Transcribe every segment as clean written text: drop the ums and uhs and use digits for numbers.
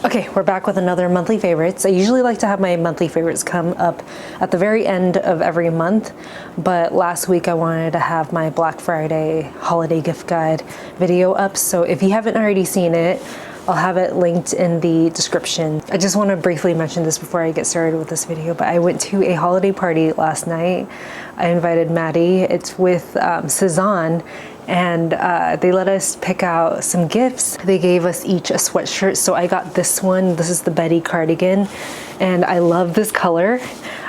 Okay, we're back with another monthly favorites. I usually like to have my monthly favorites come up at the very end of every month, but last week I wanted to have my Black Friday holiday gift guide video up, so if you haven't already seen it, I'll have it linked in the description. I just want to briefly mention this before I get started with this video, but I went to a holiday party last night. I invited Maddie. It's with Cezanne, and they let us pick out some gifts. They gave us each a sweatshirt, so I got this one. This is the Betty cardigan, and I love this color.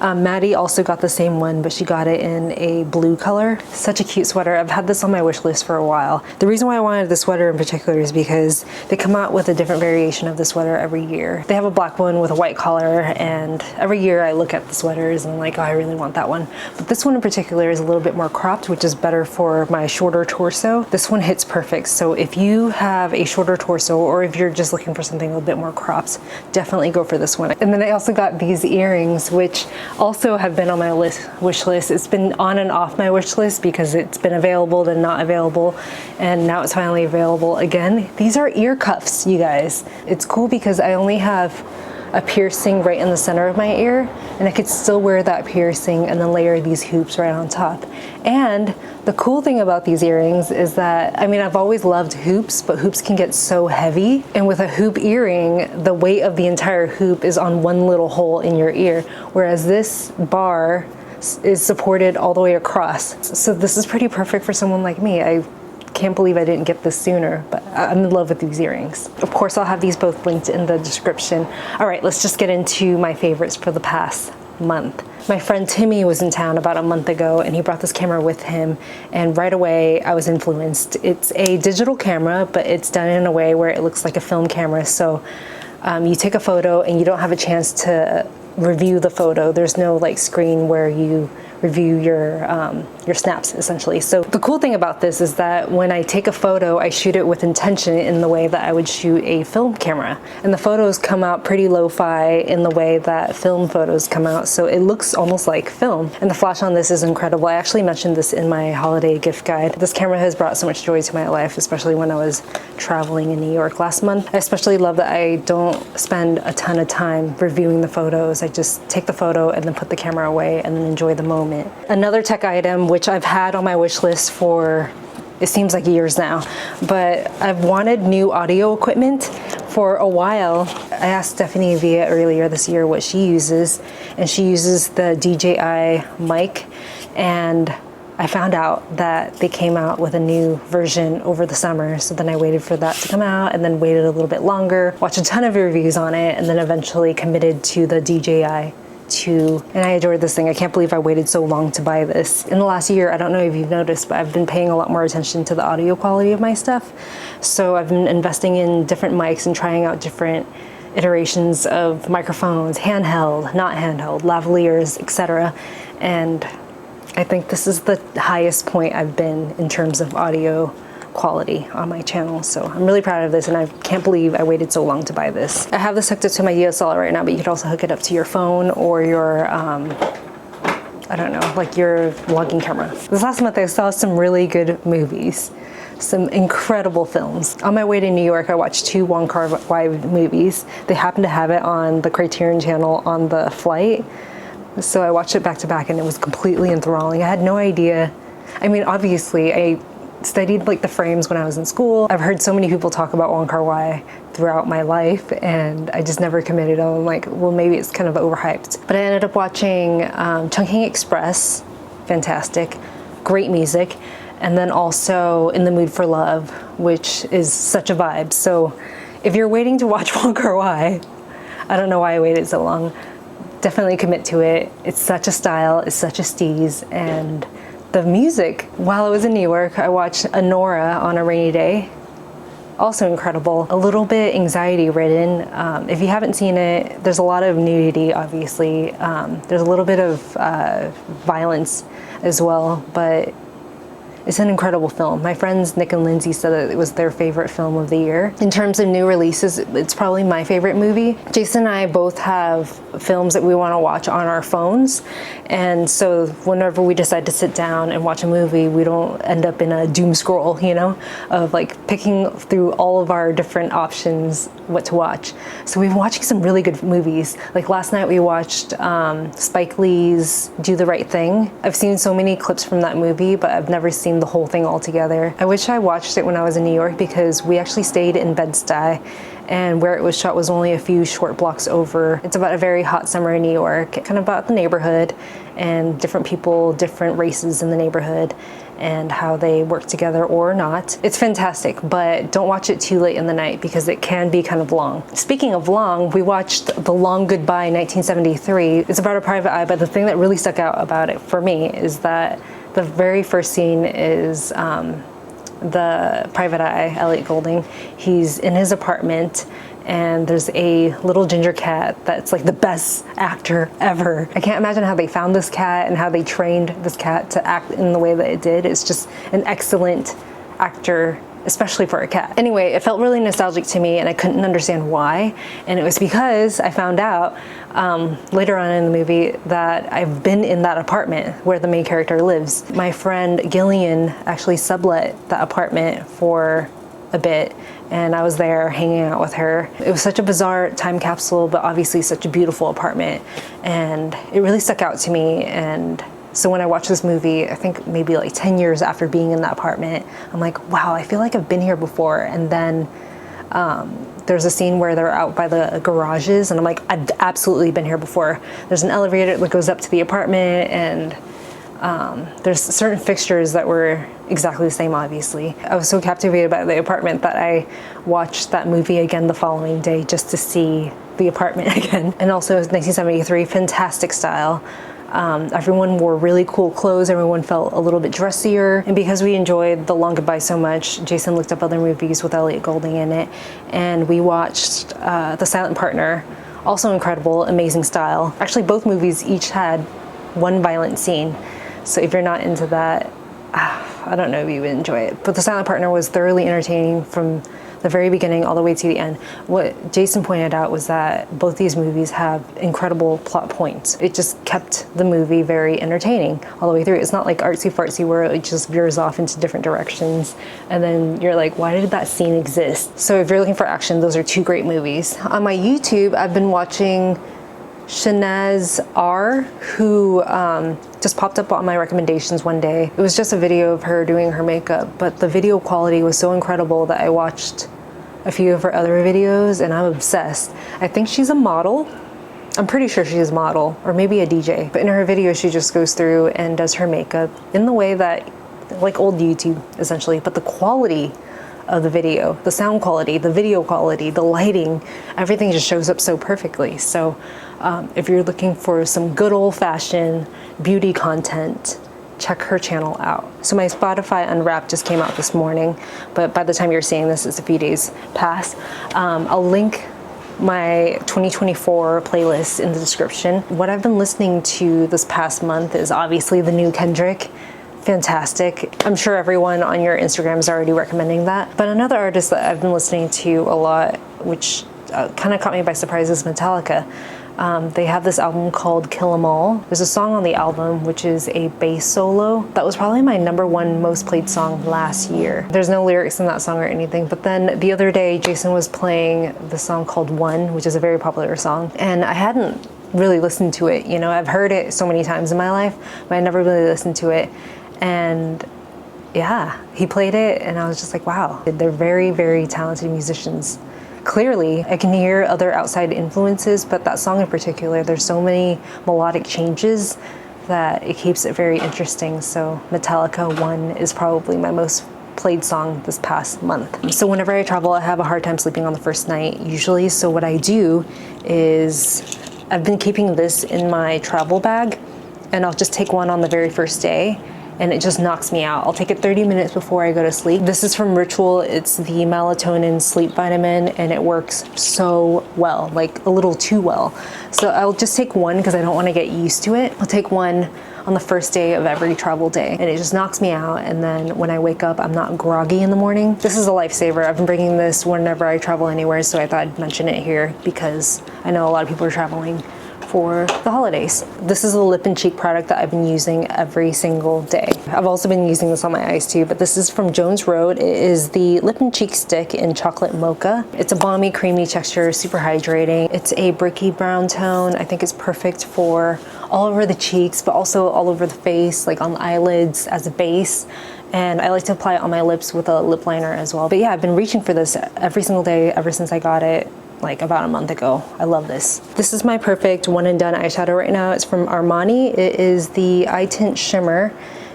Maddie also got the same one, but she got it in a blue color. Such a cute sweater. I've had this on my wish list for a while. The reason why I wanted this sweater in particular is because they come out with a different variation of the sweater every year. They have a black one with a white collar, and every year I look at the sweaters and I'm like, oh, I really want that one. But this one in particular is a little bit more cropped, which is better for my shorter torso. This one hits perfect. So if you have a shorter torso, or if you're just looking for something a little bit more cropped, definitely go for this one. And then I also got these earrings, which also have been on my wish list. It's been on and off my wish list because it's been available then not available, and now it's finally available again. These are ear cuffs, you guys. It's cool because I only have a piercing right in the center of my ear, and I could still wear that piercing and then layer these hoops right on top. And the cool thing about these earrings is that, I mean, I've always loved hoops, but hoops can get so heavy. And with a hoop earring, the weight of the entire hoop is on one little hole in your ear, whereas this bar is supported all the way across. So this is pretty perfect for someone like me. I can't believe I didn't get this sooner, but I'm in love with these earrings. Of course, I'll have these both linked in the description. All right, let's just get into my favorites for the past month. My friend Timmy was in town about a month ago, and he brought this camera with him, and right away I was influenced. It's a digital camera, but it's done in a way where it looks like a film camera. So you take a photo and you don't have a chance to review the photo. There's no like screen where you review your snaps, essentially. So the cool thing about this is that when I take a photo, I shoot it with intention in the way that I would shoot a film camera. And the photos come out pretty lo-fi in the way that film photos come out. So it looks almost like film. And the flash on this is incredible. I actually mentioned this in my holiday gift guide. This camera has brought so much joy to my life, especially when I was traveling in New York last month. I especially love that I don't spend a ton of time reviewing the photos. I just take the photo and then put the camera away and then enjoy the moment. Another tech item, which I've had on my wish list for, it seems like years now, but I've wanted new audio equipment for a while. I asked Stephanie Via earlier this year what she uses, and she uses the DJI mic, and I found out that they came out with a new version over the summer. So then I waited for that to come out, and then waited a little bit longer, watched a ton of reviews on it, and then eventually committed to the DJI 2, and I adored this thing. I can't believe I waited so long to buy this. In the last year, I don't know if you've noticed, but I've been paying a lot more attention to the audio quality of my stuff. So I've been investing in different mics and trying out different iterations of microphones, handheld, not handheld, lavaliers, etc. And I think this is the highest point I've been in terms of audio quality on my channel. So I'm really proud of this, and I can't believe I waited so long to buy this. I have this hooked up to my DSLR right now, but you could also hook it up to your phone or your, I don't know, like your vlogging camera. This last month I saw some really good movies, some incredible films. On my way to New York, I watched 2 Wong Kar-wai movies. They happened to have it on the Criterion channel on the flight. So I watched it back to back, and it was completely enthralling. I had no idea. I mean, obviously I studied like the frames when I was in school. I've heard so many people talk about Wong Kar-wai throughout my life, and I just never committed. I'm like, well, maybe it's kind of overhyped. But I ended up watching Chungking Express, fantastic, great music, and then also In the Mood for Love, which is such a vibe. So if you're waiting to watch Wong Kar-wai, I don't know why I waited so long. Definitely commit to it. It's such a style, it's such a steez, and the music. While I was in New York, I watched Anora on a Rainy Day. Also incredible. A little bit anxiety ridden. If you haven't seen it, there's a lot of nudity, obviously. There's a little bit of violence as well, but It's an incredible film. My friends Nick and Lindsay said that it was their favorite film of the year. In terms of new releases, it's probably my favorite movie. Jason and I both have films that we want to watch on our phones, and so whenever we decide to sit down and watch a movie, we don't end up in a doom scroll, you know, of like picking through all of our different options what to watch. So we've been watching some really good movies. Like last night we watched Spike Lee's Do the Right Thing. I've seen so many clips from that movie, but I've never seen the whole thing all together. I wish I watched it when I was in New York, because we actually stayed in Bed-Stuy, and where it was shot was only a few short blocks over. It's about a very hot summer in New York, kind of about the neighborhood and different people, different races in the neighborhood, and how they work together or not. It's fantastic, but don't watch it too late in the night because it can be kind of long. Speaking of long, we watched The Long Goodbye 1973. It's about a private eye, but the thing that really stuck out about it for me is that the very first scene is the private eye, Elliot Goulding. He's in his apartment, and there's a little ginger cat that's like the best actor ever. I can't imagine how they found this cat and how they trained this cat to act in the way that it did. It's just an excellent actor, especially for a cat. Anyway, it felt really nostalgic to me, and I couldn't understand why. And it was because I found out later on in the movie that I've been in that apartment where the main character lives. My friend Gillian actually sublet that apartment for a bit, and I was there hanging out with her. It was such a bizarre time capsule, but obviously such a beautiful apartment, and it really stuck out to me. And so when I watched this movie, I think maybe like 10 years after being in that apartment, I'm like, wow, I feel like I've been here before. And then there's a scene where they're out by the garages, and I'm like, I've absolutely been here before. There's an elevator that goes up to the apartment, and there's certain fixtures that were exactly the same, obviously. I was so captivated by the apartment that I watched that movie again the following day just to see the apartment again. And also 1973, fantastic style. Everyone wore really cool clothes. Everyone felt a little bit dressier. And because we enjoyed The Long Goodbye so much, Jason looked up other movies with Elliot Goulding in it. And we watched The Silent Partner, also incredible, amazing style. Actually, both movies each had one violent scene. So if you're not into that, I don't know if you would enjoy it. But The Silent Partner was thoroughly entertaining from the very beginning all the way to the end. What Jason pointed out was that both these movies have incredible plot points. It just kept the movie very entertaining all the way through. It's not like artsy fartsy where it just veers off into different directions and then you're like, why did that scene exist? So if you're looking for action, those are two great movies. On my YouTube, I've been watching Shanaz R, who just popped up on my recommendations one day. It was just a video of her doing her makeup, but the video quality was so incredible that I watched a few of her other videos and I'm obsessed. I think she's a model. I'm pretty sure she's a model, or maybe a DJ. But in her video, she just goes through and does her makeup in the way that, like old YouTube, essentially. But the quality of the video, the sound quality, the video quality, the lighting, everything just shows up so perfectly. So if you're looking for some good old-fashioned beauty content, check her channel out. So my Spotify Unwrapped just came out this morning, but by the time you're seeing this, it's a few days past. I'll link my 2024 playlist in the description. What I've been listening to this past month is obviously the new Kendrick. Fantastic. I'm sure everyone on your Instagram is already recommending that. But another artist that I've been listening to a lot, which kind of caught me by surprise, is Metallica. They have this album called Kill 'Em All. There's a song on the album which is a bass solo. That was probably my #1 most played song last year. There's no lyrics in that song or anything, but then the other day Jason was playing the song called One, which is a very popular song, and I hadn't really listened to it. You know, I've heard it so many times in my life, but I never really listened to it. And yeah, he played it and I was just like, wow, they're very, very talented musicians. Clearly, I can hear other outside influences, but that song in particular, there's so many melodic changes that it keeps it very interesting. So Metallica One is probably my most played song this past month. So whenever I travel, I have a hard time sleeping on the first night usually. So what I do is I've been keeping this in my travel bag, and I'll just take one on the very first day, and it just knocks me out. I'll take it 30 minutes before I go to sleep. This is from Ritual. It's the melatonin sleep vitamin, and it works so well, like a little too well. So I'll just take one because I don't want to get used to it. I'll take one on the first day of every travel day, and it just knocks me out. And then when I wake up, I'm not groggy in the morning. This is a lifesaver. I've been bringing this whenever I travel anywhere, so I thought I'd mention it here because I know a lot of people are traveling for the holidays. This is a lip and cheek product that I've been using every single day. I've also been using this on my eyes too, but this is from Jones Road. It is the lip and cheek stick in chocolate mocha. It's a balmy, creamy texture, super hydrating. It's a bricky brown tone. I think it's perfect for all over the cheeks, but also all over the face, like on the eyelids as a base. And I like to apply it on my lips with a lip liner as well. But yeah, I've been reaching for this every single day ever since I got it, like about a month ago. I love this. This is my perfect one and done eyeshadow right now. It's from Armani. It is the Eye Tint Shimmer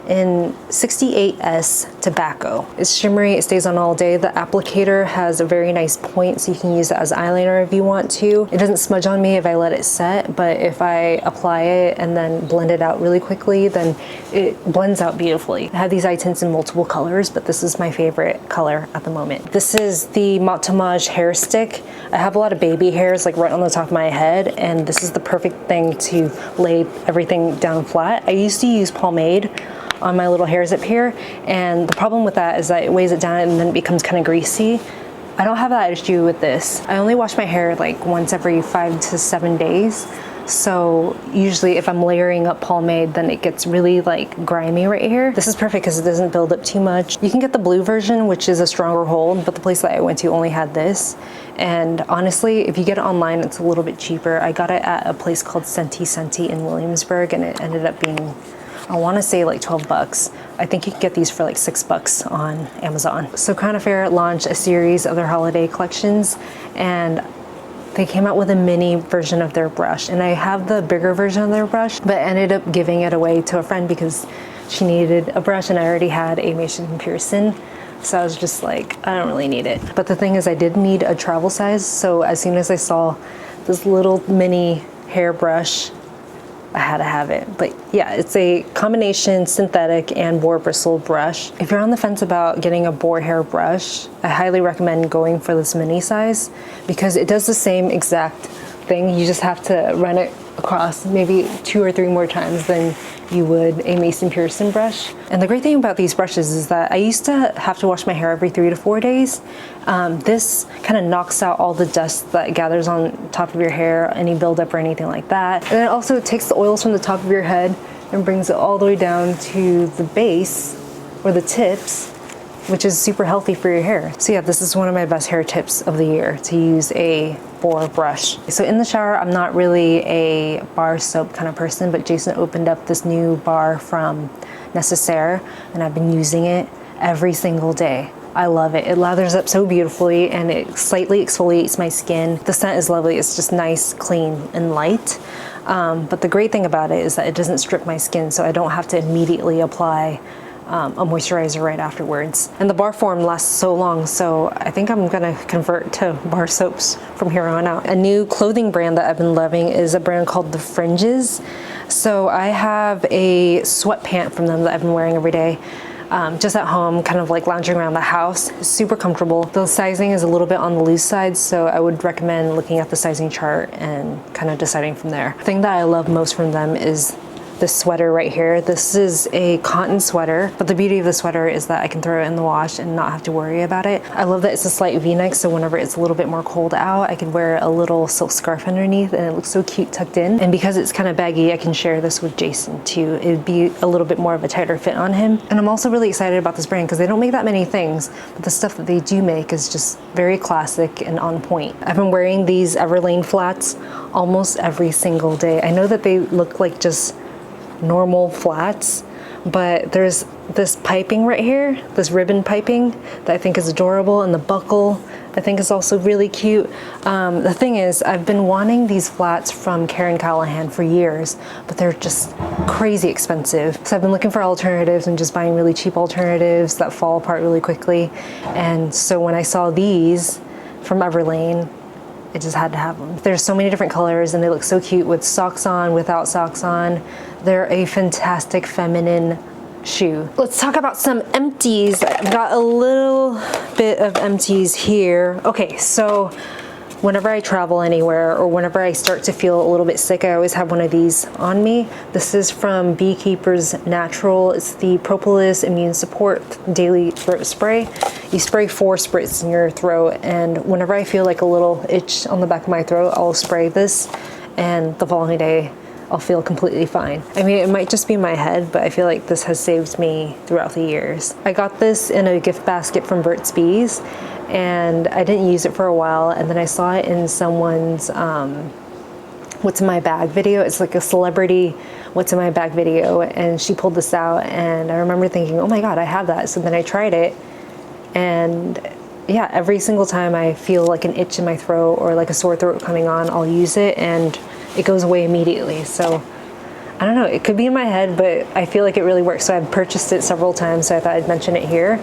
in 68S Tobacco. It's shimmery, it stays on all day. The applicator has a very nice point, so you can use it as eyeliner if you want to. It doesn't smudge on me if I let it set, but if I apply it and then blend it out really quickly, then it blends out beautifully. I have these eye tints in multiple colors, but this is my favorite color at the moment. This is the Montamage hair stick. I have a lot of baby hairs like right on the top of my head, and this is the perfect thing to lay everything down flat. I used to use pomade on my little hairs up here, and the problem with that is that it weighs it down and then it becomes kind of greasy. I don't have that issue with this. I only wash my hair like once every 5 to 7 days. So usually if I'm layering up pomade, then it gets really like grimy right here. This is perfect because it doesn't build up too much. You can get the blue version, which is a stronger hold, but the place that I went to only had this. And honestly, if you get it online, it's a little bit cheaper. I got it at a place called Senti in Williamsburg, and it ended up being, I want to say like 12 bucks. I think you can get these for like $6 on Amazon. So Crown Affair launched a series of their holiday collections, and they came out with a mini version of their brush. And I have the bigger version of their brush, but ended up giving it away to a friend because she needed a brush and I already had a Mason Pearson. So I was just like, I don't really need it. But the thing is, I did need a travel size. So as soon as I saw this little mini hairbrush, I had to have it. But yeah, it's a combination synthetic and boar bristle brush. If you're on the fence about getting a boar hair brush, I highly recommend going for this mini size because it does the same exact thing. You just have to run it across maybe 2 or 3 more times than you would a Mason Pearson brush. And the great thing about these brushes is that I used to have to wash my hair every 3 to 4 days. This kind of knocks out all the dust that gathers on top of your hair, any buildup or anything like that. And it also takes the oils from the top of your head and brings it all the way down to the base or the tips, which is super healthy for your hair. So yeah, this is one of my best hair tips of the year, to use a boar brush. So in the shower, I'm not really a bar soap kind of person, but Jason opened up this new bar from Necessaire, and I've been using it every single day. I love it. It lathers up so beautifully and it slightly exfoliates my skin. The scent is lovely. It's just nice, clean, and light. But the great thing about it is that it doesn't strip my skin, so I don't have to immediately apply a moisturizer right afterwards. And the bar form lasts so long, so I think I'm gonna convert to bar soaps from here on out. A new clothing brand that I've been loving is a brand called The Fringes. So I have a sweatpant from them that I've been wearing every day. Just at home, kind of like lounging around the house. It's super comfortable. The sizing is a little bit on the loose side, so I would recommend looking at the sizing chart and kind of deciding from there. The thing that I love most from them is this sweater right here. This is a cotton sweater, but the beauty of the sweater is that I can throw it in the wash and not have to worry about it. I love that it's a slight v-neck, so whenever it's a little bit more cold out, I can wear a little silk scarf underneath and it looks so cute tucked in. And because it's kind of baggy, I can share this with Jason too. It'd be a little bit more of a tighter fit on him. And I'm also really excited about this brand because they don't make that many things, but the stuff that they do make is just very classic and on point. I've been wearing these Everlane flats almost every single day. I know that they look like just normal flats, but there's this piping right here, this ribbon piping that I think is adorable, and the buckle I think is also really cute. The thing is, I've been wanting these flats from Karen Callahan for years, but they're just crazy expensive. So I've been looking for alternatives and just buying really cheap alternatives that fall apart really quickly. And so when I saw these from Everlane, I just had to have them. There's so many different colors and they look so cute with socks on, without socks on. They're a fantastic feminine shoe. Let's talk about some empties. I've got a little bit of empties here. Okay, so Whenever I travel anywhere or whenever I start to feel a little bit sick, I always have one of these on me. This is from Beekeeper's Natural. It's the Propolis Immune Support Daily Throat Spray. You spray 4 spritz in your throat, and whenever I feel like a little itch on the back of my throat, I'll spray this, and the following day I'll feel completely fine. I mean, it might just be my head, but I feel like this has saved me throughout the years. I got this in a gift basket from Burt's Bees, and I didn't use it for a while, and then I saw it in someone's what's in my bag video. It's like a celebrity what's in my bag video, and she pulled this out, and I remember thinking, oh my god, I have that. So then I tried it, and yeah, every single time I feel like an itch in my throat or like a sore throat coming on, I'll use it and it goes away immediately. So I don't know, it could be in my head, but I feel like it really works. So I've purchased it several times, so I thought I'd mention it here.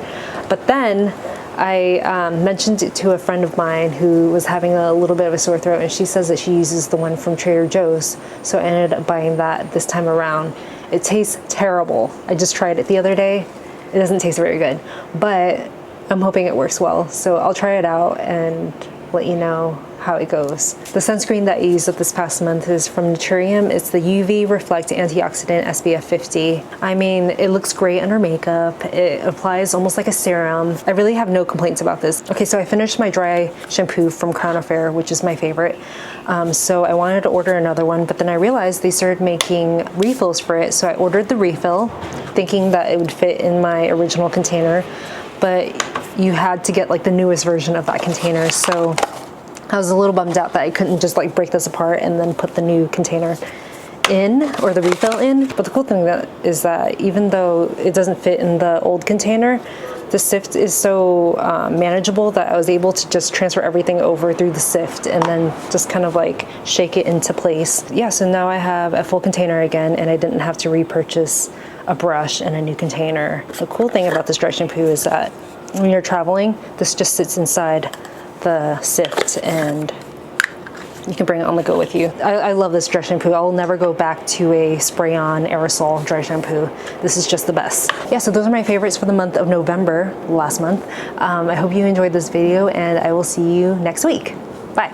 But then I mentioned it to a friend of mine who was having a little bit of a sore throat, and she says that she uses the one from Trader Joe's. So I ended up buying that this time around. It tastes terrible. I just tried it the other day. It doesn't taste very good, but I'm hoping it works well. So I'll try it out and let you know how it goes. The sunscreen that I used up this past month is from Naturium. It's the UV Reflect Antioxidant SPF 50. I mean, it looks great under makeup. It applies almost like a serum. I really have no complaints about this. Okay, so I finished my dry shampoo from Crown Affair, which is my favorite. So I wanted to order another one, but then I realized they started making refills for it. So I ordered the refill, thinking that it would fit in my original container, but you had to get like the newest version of that container. So I was a little bummed out that I couldn't just like break this apart and then put the new container in, or the refill in. But the cool thing is that even though it doesn't fit in the old container, the sift is so manageable that I was able to just transfer everything over through the sift and then just kind of like shake it into place. Yeah, so now I have a full container again, and I didn't have to repurchase a brush and a new container. The cool thing about this dry shampoo is that when you're traveling, this just sits inside the sift and you can bring it on the go with you. I love this dry shampoo. I'll never go back to a spray-on aerosol dry shampoo. This is just the best. Yeah, so those are my favorites for the month of November, last month. I hope you enjoyed this video, and I will see you next week. Bye.